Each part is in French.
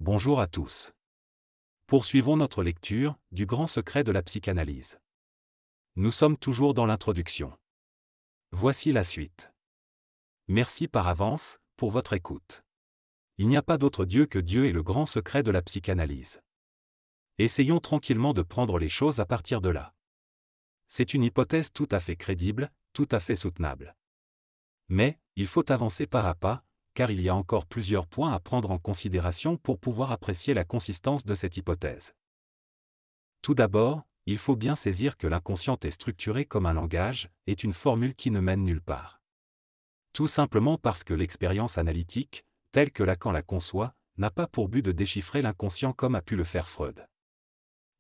Bonjour à tous. Poursuivons notre lecture du grand secret de la psychanalyse. Nous sommes toujours dans l'introduction. Voici la suite. Merci par avance pour votre écoute. Il n'y a pas d'autre Dieu que Dieu est le grand secret de la psychanalyse. Essayons tranquillement de prendre les choses à partir de là. C'est une hypothèse tout à fait crédible, tout à fait soutenable. Mais, il faut avancer pas à pas, car il y a encore plusieurs points à prendre en considération pour pouvoir apprécier la consistance de cette hypothèse. Tout d'abord, il faut bien saisir que l'inconscient est structuré comme un langage, est une formule qui ne mène nulle part. Tout simplement parce que l'expérience analytique, telle que Lacan la conçoit, n'a pas pour but de déchiffrer l'inconscient comme a pu le faire Freud.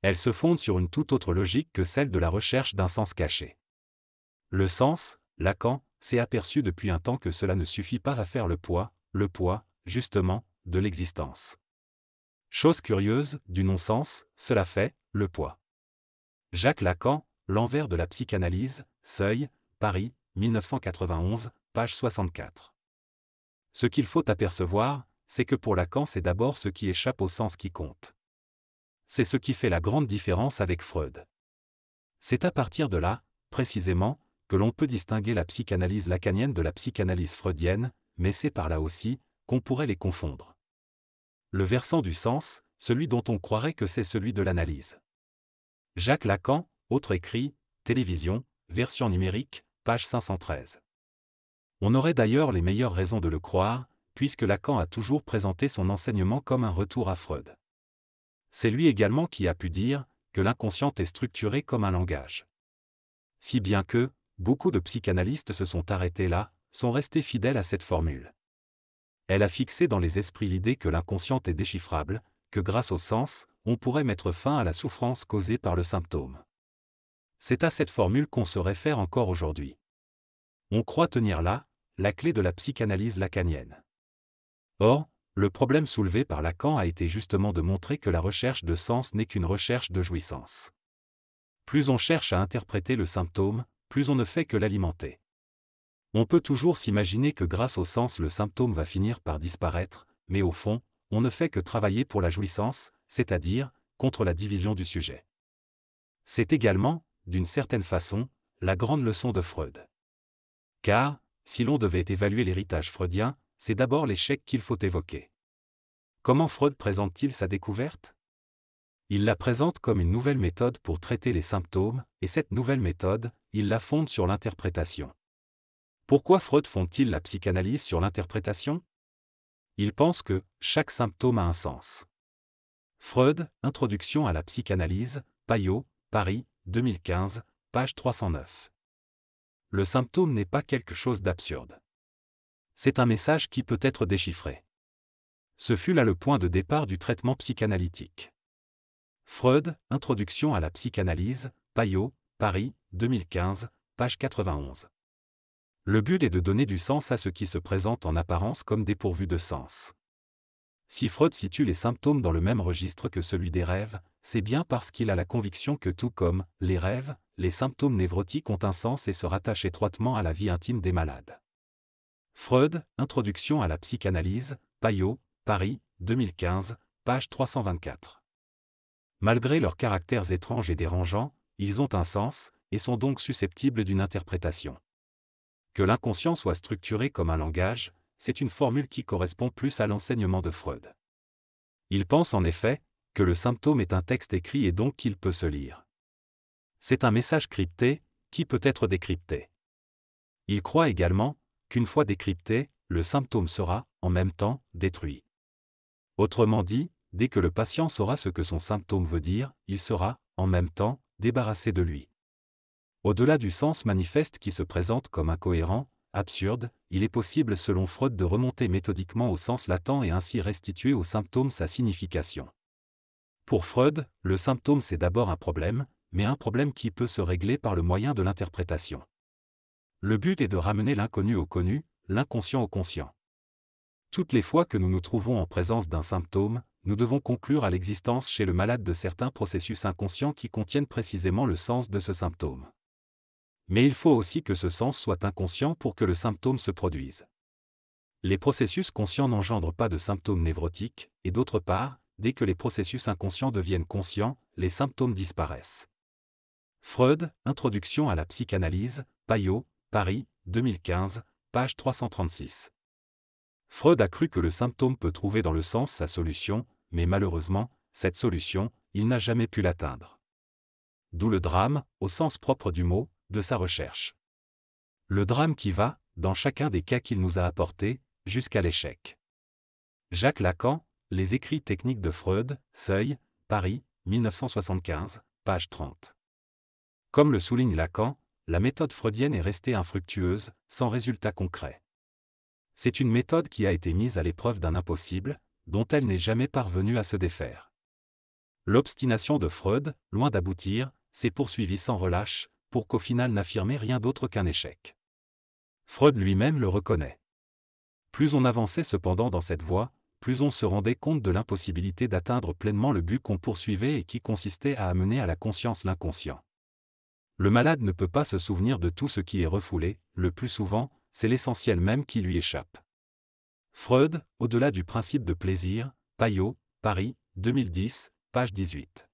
Elle se fonde sur une toute autre logique que celle de la recherche d'un sens caché. Le sens, Lacan, s'est aperçu depuis un temps que cela ne suffit pas à faire le poids, justement, de l'existence. Chose curieuse, du non-sens, cela fait le poids. Jacques Lacan, L'envers de la psychanalyse, Seuil, Paris, 1991, page 64. Ce qu'il faut apercevoir, c'est que pour Lacan c'est d'abord ce qui échappe au sens qui compte. C'est ce qui fait la grande différence avec Freud. C'est à partir de là, précisément, que l'on peut distinguer la psychanalyse lacanienne de la psychanalyse freudienne, mais c'est par là aussi qu'on pourrait les confondre. Le versant du sens, celui dont on croirait que c'est celui de l'analyse. Jacques Lacan, autre écrit, Télévision, version numérique, page 513. On aurait d'ailleurs les meilleures raisons de le croire, puisque Lacan a toujours présenté son enseignement comme un retour à Freud. C'est lui également qui a pu dire que l'inconscient est structuré comme un langage. Si bien que, beaucoup de psychanalystes se sont arrêtés là, sont restés fidèles à cette formule. Elle a fixé dans les esprits l'idée que l'inconscient est déchiffrable, que grâce au sens, on pourrait mettre fin à la souffrance causée par le symptôme. C'est à cette formule qu'on se réfère encore aujourd'hui. On croit tenir là la clé de la psychanalyse lacanienne. Or, le problème soulevé par Lacan a été justement de montrer que la recherche de sens n'est qu'une recherche de jouissance. Plus on cherche à interpréter le symptôme, plus on ne fait que l'alimenter. On peut toujours s'imaginer que grâce au sens le symptôme va finir par disparaître, mais au fond, on ne fait que travailler pour la jouissance, c'est-à-dire, contre la division du sujet. C'est également, d'une certaine façon, la grande leçon de Freud. Car, si l'on devait évaluer l'héritage freudien, c'est d'abord l'échec qu'il faut évoquer. Comment Freud présente-t-il sa découverte ? Il la présente comme une nouvelle méthode pour traiter les symptômes, et cette nouvelle méthode, il la fonde sur l'interprétation. Pourquoi Freud fonde-t-il la psychanalyse sur l'interprétation ? Il pense que chaque symptôme a un sens. Freud, Introduction à la psychanalyse, Payot, Paris, 2015, page 309. Le symptôme n'est pas quelque chose d'absurde. C'est un message qui peut être déchiffré. Ce fut là le point de départ du traitement psychanalytique. Freud, Introduction à la psychanalyse, Payot, Paris, 2015, page 91. Le but est de donner du sens à ce qui se présente en apparence comme dépourvu de sens. Si Freud situe les symptômes dans le même registre que celui des rêves, c'est bien parce qu'il a la conviction que tout comme les rêves, les symptômes névrotiques ont un sens et se rattachent étroitement à la vie intime des malades. Freud, Introduction à la psychanalyse, Payot, Paris, 2015, page 324. Malgré leurs caractères étranges et dérangeants, ils ont un sens, et sont donc susceptibles d'une interprétation. Que l'inconscient soit structuré comme un langage, c'est une formule qui correspond plus à l'enseignement de Freud. Il pense en effet que le symptôme est un texte écrit et donc qu'il peut se lire. C'est un message crypté, qui peut être décrypté. Il croit également qu'une fois décrypté, le symptôme sera, en même temps, détruit. Autrement dit, dès que le patient saura ce que son symptôme veut dire, il sera, en même temps, débarrassé de lui. Au-delà du sens manifeste qui se présente comme incohérent, absurde, il est possible selon Freud de remonter méthodiquement au sens latent et ainsi restituer au symptôme sa signification. Pour Freud, le symptôme c'est d'abord un problème, mais un problème qui peut se régler par le moyen de l'interprétation. Le but est de ramener l'inconnu au connu, l'inconscient au conscient. Toutes les fois que nous nous trouvons en présence d'un symptôme, nous devons conclure à l'existence chez le malade de certains processus inconscients qui contiennent précisément le sens de ce symptôme. Mais il faut aussi que ce sens soit inconscient pour que le symptôme se produise. Les processus conscients n'engendrent pas de symptômes névrotiques, et d'autre part, dès que les processus inconscients deviennent conscients, les symptômes disparaissent. Freud, Introduction à la psychanalyse, Payot, Paris, 2015, page 336. Freud a cru que le symptôme peut trouver dans le sens sa solution, mais malheureusement, cette solution, il n'a jamais pu l'atteindre. D'où le drame, au sens propre du mot, de sa recherche. Le drame qui va, dans chacun des cas qu'il nous a apportés, jusqu'à l'échec. Jacques Lacan, Les écrits techniques de Freud, Seuil, Paris, 1975, page 30. Comme le souligne Lacan, la méthode freudienne est restée infructueuse, sans résultat concret. C'est une méthode qui a été mise à l'épreuve d'un impossible, dont elle n'est jamais parvenue à se défaire. L'obstination de Freud, loin d'aboutir, s'est poursuivie sans relâche, pour qu'au final n'affirmer rien d'autre qu'un échec. Freud lui-même le reconnaît. Plus on avançait cependant dans cette voie, plus on se rendait compte de l'impossibilité d'atteindre pleinement le but qu'on poursuivait et qui consistait à amener à la conscience l'inconscient. Le malade ne peut pas se souvenir de tout ce qui est refoulé, le plus souvent, c'est l'essentiel même qui lui échappe. Freud, Au-delà du principe de plaisir, Payot, Paris, 2010, page 18.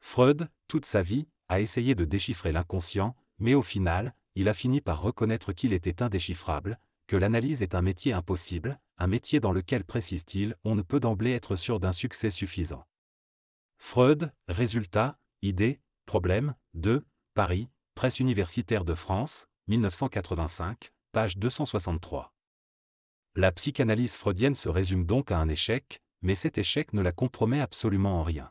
Freud, toute sa vie, a essayé de déchiffrer l'inconscient, mais au final, il a fini par reconnaître qu'il était indéchiffrable, que l'analyse est un métier impossible, un métier dans lequel, précise-t-il, on ne peut d'emblée être sûr d'un succès suffisant. Freud, Résultats, Idées, Problèmes, 2, Paris, Presse universitaire de France, 1985, page 263. La psychanalyse freudienne se résume donc à un échec, mais cet échec ne la compromet absolument en rien.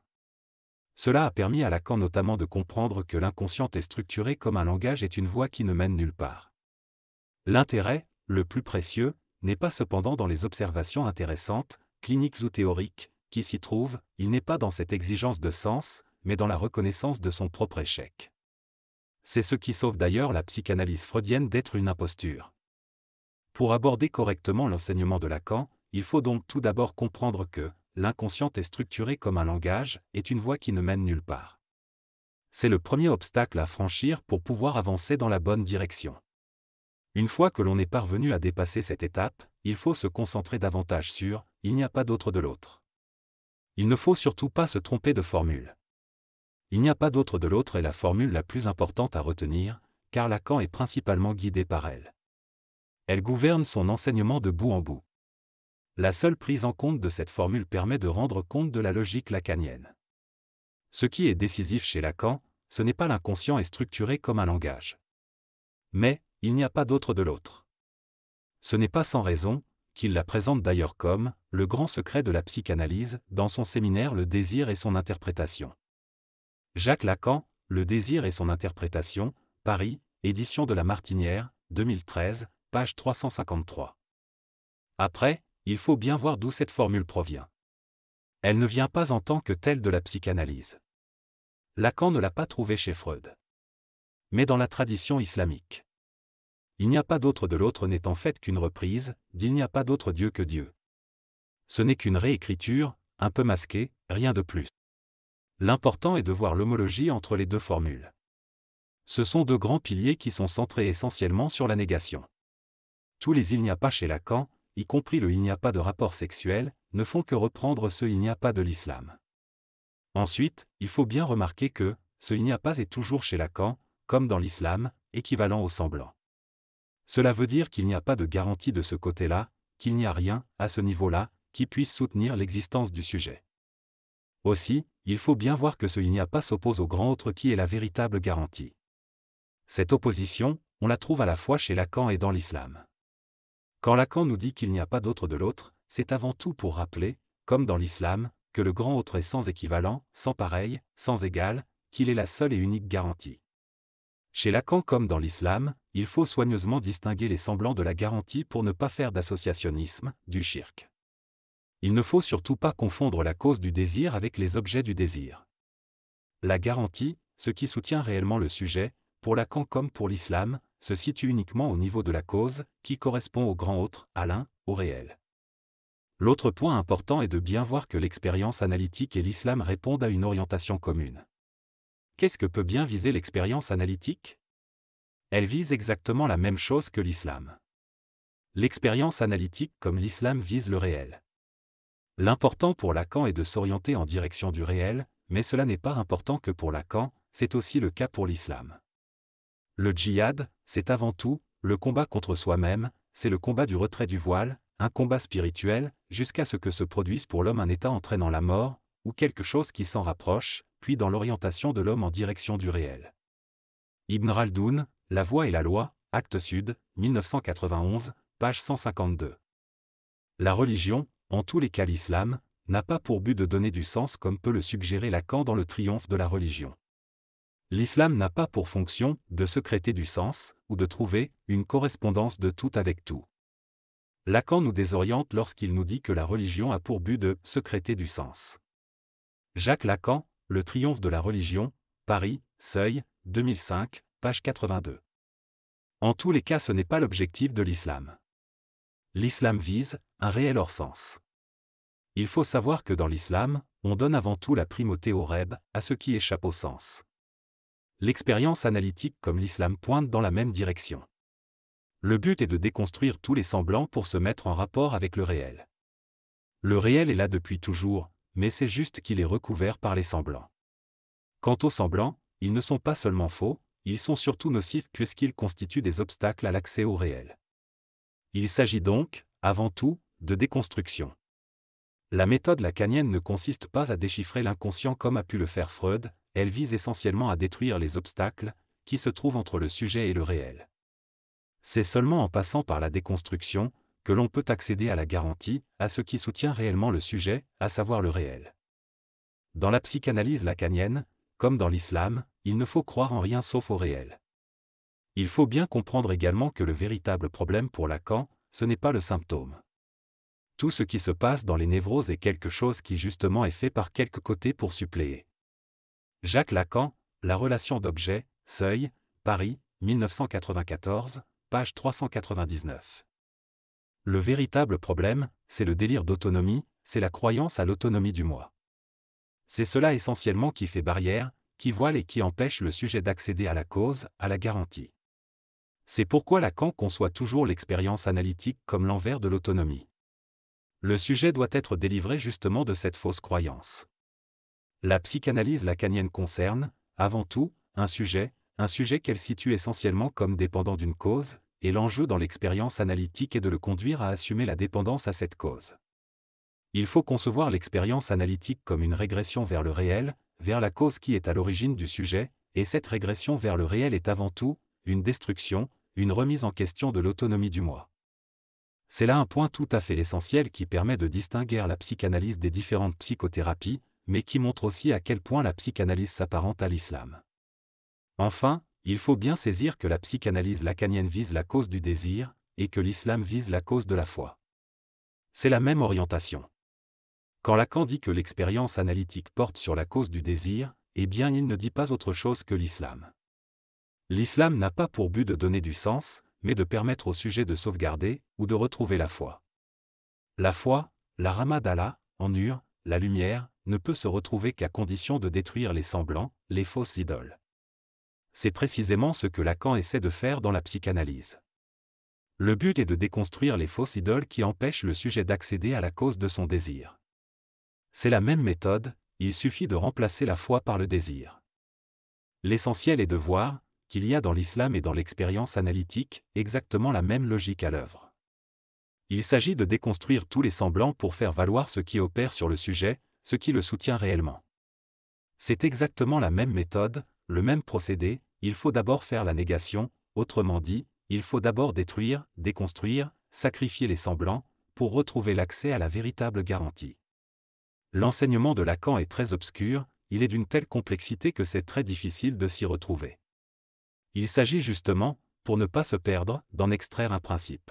Cela a permis à Lacan notamment de comprendre que l'inconscient est structuré comme un langage est une voie qui ne mène nulle part. L'intérêt, le plus précieux, n'est pas cependant dans les observations intéressantes, cliniques ou théoriques, qui s'y trouvent, il n'est pas dans cette exigence de sens, mais dans la reconnaissance de son propre échec. C'est ce qui sauve d'ailleurs la psychanalyse freudienne d'être une imposture. Pour aborder correctement l'enseignement de Lacan, il faut donc tout d'abord comprendre que l'inconscient est structuré comme un langage, est une voie qui ne mène nulle part. C'est le premier obstacle à franchir pour pouvoir avancer dans la bonne direction. Une fois que l'on est parvenu à dépasser cette étape, il faut se concentrer davantage sur « il n'y a pas d'autre de l'autre ». Il ne faut surtout pas se tromper de formule. Il n'y a pas d'autre de l'autre est la formule la plus importante à retenir, car Lacan est principalement guidé par elle. Elle gouverne son enseignement de bout en bout. La seule prise en compte de cette formule permet de rendre compte de la logique lacanienne. Ce qui est décisif chez Lacan, ce n'est pas l'inconscient est structuré comme un langage. Mais, il n'y a pas d'autre de l'autre. Ce n'est pas sans raison, qu'il la présente d'ailleurs comme « le grand secret de la psychanalyse » dans son séminaire Le désir et son interprétation. Jacques Lacan, Le désir et son interprétation, Paris, édition de La Martinière, 2013, page 353. Après, il faut bien voir d'où cette formule provient. Elle ne vient pas en tant que telle de la psychanalyse. Lacan ne l'a pas trouvée chez Freud. Mais dans la tradition islamique. Il n'y a pas d'autre de l'autre n'est en fait qu'une reprise, d'il n'y a pas d'autre Dieu que Dieu. Ce n'est qu'une réécriture, un peu masquée, rien de plus. L'important est de voir l'homologie entre les deux formules. Ce sont deux grands piliers qui sont centrés essentiellement sur la négation. Tous les il n'y a pas chez Lacan, y compris le il n'y a pas de rapport sexuel, ne font que reprendre ce il n'y a pas de l'islam. Ensuite, il faut bien remarquer que ce il n'y a pas est toujours chez Lacan, comme dans l'islam, équivalent au semblant. Cela veut dire qu'il n'y a pas de garantie de ce côté-là, qu'il n'y a rien, à ce niveau-là, qui puisse soutenir l'existence du sujet. Aussi, il faut bien voir que ce il n'y a pas s'oppose au grand autre qui est la véritable garantie. Cette opposition, on la trouve à la fois chez Lacan et dans l'islam. Quand Lacan nous dit qu'il n'y a pas d'autre de l'autre, c'est avant tout pour rappeler, comme dans l'islam, que le grand autre est sans équivalent, sans pareil, sans égal, qu'il est la seule et unique garantie. Chez Lacan comme dans l'islam, il faut soigneusement distinguer les semblants de la garantie pour ne pas faire d'associationnisme, du shirk. Il ne faut surtout pas confondre la cause du désir avec les objets du désir. La garantie, ce qui soutient réellement le sujet, pour Lacan comme pour l'islam, se situe uniquement au niveau de la cause, qui correspond au grand autre, à l'un, au réel. L'autre point important est de bien voir que l'expérience analytique et l'islam répondent à une orientation commune. Qu'est-ce que peut bien viser l'expérience analytique ? Elle vise exactement la même chose que l'islam. L'expérience analytique comme l'islam vise le réel. L'important pour Lacan est de s'orienter en direction du réel, mais cela n'est pas important que pour Lacan, c'est aussi le cas pour l'islam. Le djihad, c'est avant tout le combat contre soi-même, c'est le combat du retrait du voile, un combat spirituel, jusqu'à ce que se produise pour l'homme un état entraînant la mort, ou quelque chose qui s'en rapproche, puis dans l'orientation de l'homme en direction du réel. Ibn Khaldoun, La Voie et la Loi, Actes Sud, 1991, page 152. La religion, en tous les cas l'islam, n'a pas pour but de donner du sens comme peut le suggérer Lacan dans Le Triomphe de la religion. L'islam n'a pas pour fonction de sécréter du sens, ou de trouver une correspondance de tout avec tout. Lacan nous désoriente lorsqu'il nous dit que la religion a pour but de sécréter du sens. Jacques Lacan, Le Triomphe de la religion, Paris, Seuil, 2005, page 82. En tous les cas ce n'est pas l'objectif de l'islam. L'islam vise un réel hors sens. Il faut savoir que dans l'islam, on donne avant tout la primauté au rêve, à ce qui échappe au sens. L'expérience analytique comme l'islam pointe dans la même direction. Le but est de déconstruire tous les semblants pour se mettre en rapport avec le réel. Le réel est là depuis toujours, mais c'est juste qu'il est recouvert par les semblants. Quant aux semblants, ils ne sont pas seulement faux, ils sont surtout nocifs puisqu'ils constituent des obstacles à l'accès au réel. Il s'agit donc, avant tout, de déconstruction. La méthode lacanienne ne consiste pas à déchiffrer l'inconscient comme a pu le faire Freud, elle vise essentiellement à détruire les obstacles qui se trouvent entre le sujet et le réel. C'est seulement en passant par la déconstruction que l'on peut accéder à la garantie, à ce qui soutient réellement le sujet, à savoir le réel. Dans la psychanalyse lacanienne, comme dans l'islam, il ne faut croire en rien sauf au réel. Il faut bien comprendre également que le véritable problème pour Lacan, ce n'est pas le symptôme. Tout ce qui se passe dans les névroses est quelque chose qui justement est fait par quelque côté pour suppléer. Jacques Lacan, La relation d'objet, Seuil, Paris, 1994, page 399. Le véritable problème, c'est le délire d'autonomie, c'est la croyance à l'autonomie du moi. C'est cela essentiellement qui fait barrière, qui voile et qui empêche le sujet d'accéder à la cause, à la garantie. C'est pourquoi Lacan conçoit toujours l'expérience analytique comme l'envers de l'autonomie. Le sujet doit être délivré justement de cette fausse croyance. La psychanalyse lacanienne concerne, avant tout, un sujet qu'elle situe essentiellement comme dépendant d'une cause, et l'enjeu dans l'expérience analytique est de le conduire à assumer la dépendance à cette cause. Il faut concevoir l'expérience analytique comme une régression vers le réel, vers la cause qui est à l'origine du sujet, et cette régression vers le réel est avant tout une destruction, une remise en question de l'autonomie du moi. C'est là un point tout à fait essentiel qui permet de distinguer la psychanalyse des différentes psychothérapies, mais qui montre aussi à quel point la psychanalyse s'apparente à l'islam. Enfin, il faut bien saisir que la psychanalyse lacanienne vise la cause du désir, et que l'islam vise la cause de la foi. C'est la même orientation. Quand Lacan dit que l'expérience analytique porte sur la cause du désir, eh bien il ne dit pas autre chose que l'islam. L'islam n'a pas pour but de donner du sens, mais de permettre au sujet de sauvegarder, ou de retrouver la foi. La foi, la Rama d'Allah, en ur, la lumière, ne peut se retrouver qu'à condition de détruire les semblants, les fausses idoles. C'est précisément ce que Lacan essaie de faire dans la psychanalyse. Le but est de déconstruire les fausses idoles qui empêchent le sujet d'accéder à la cause de son désir. C'est la même méthode, il suffit de remplacer la foi par le désir. L'essentiel est de voir qu'il y a dans l'islam et dans l'expérience analytique exactement la même logique à l'œuvre. Il s'agit de déconstruire tous les semblants pour faire valoir ce qui opère sur le sujet, ce qui le soutient réellement. C'est exactement la même méthode, le même procédé, il faut d'abord faire la négation, autrement dit, il faut d'abord détruire, déconstruire, sacrifier les semblants, pour retrouver l'accès à la véritable garantie. L'enseignement de Lacan est très obscur, il est d'une telle complexité que c'est très difficile de s'y retrouver. Il s'agit justement, pour ne pas se perdre, d'en extraire un principe.